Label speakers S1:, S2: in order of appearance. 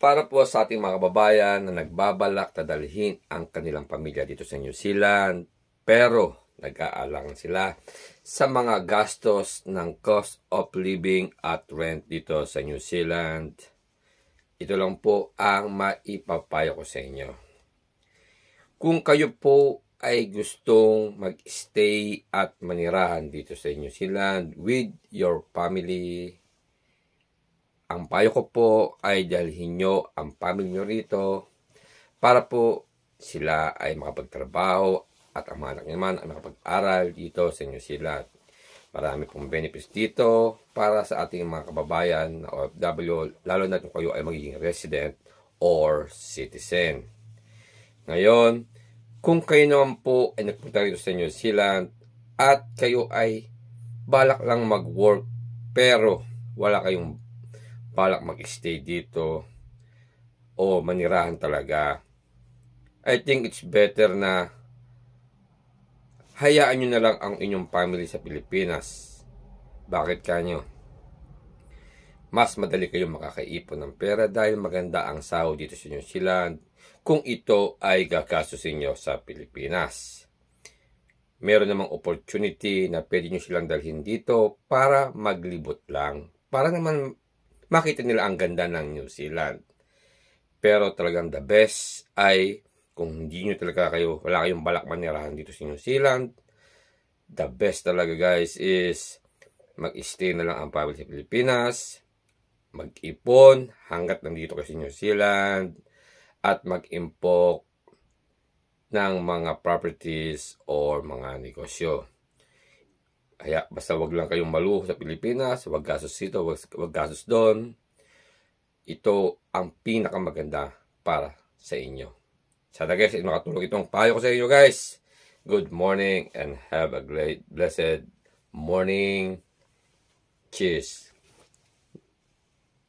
S1: Para po sa ating mga kababayan na nagbabalak na dalhin ang kanilang pamilya dito sa New Zealand, pero nag-aalangan sila sa mga gastos ng cost of living at rent dito sa New Zealand. Ito lang po ang maipapayo ko sa inyo. Kung kayo po ay gustong mag-stay at manirahan dito sa New Zealand with your family, ang payo ko po ay dalhin nyo ang family nyo rito para po sila ay makapagtrabaho at ang mga anak naman ay makapag-aral dito sa New Zealand. Marami pong benefits dito para sa ating mga kababayan na OFW, lalo na kung kayo ay magiging resident or citizen. Ngayon, kung kayo naman po ay nagpunta rito sa New Zealand at kayo ay balak lang mag-work pero wala kayong balak mag-stay dito o manirahan talaga, I think it's better na hayaan nyo na lang ang inyong family sa Pilipinas. Bakit kanyo? Mas madali kayong makakaipon ng pera dahil maganda ang sahod dito sa New Zealand kung ito ay gagastusin nyo sa Pilipinas. Meron namang opportunity na pwede nyo silang dalhin dito para maglibot lang. Para naman makita nila ang ganda ng New Zealand. Pero talagang the best ay kung hindi nyo talaga wala kayong balak manirahan dito sa New Zealand, the best talaga guys is mag-stay na lang ang family sa Pilipinas, mag-ipon hanggat nandito kayo sa New Zealand, at mag-impok ng mga properties or mga negosyo. Kaya basta wag lang kayong maluho sa Pilipinas, wag gastos dito, wag gastos doon. Ito ang pinakamaganda para sa inyo. Sana guys, makatulong itong payo ko sa inyo guys. Good morning and have a great blessed morning. Cheers.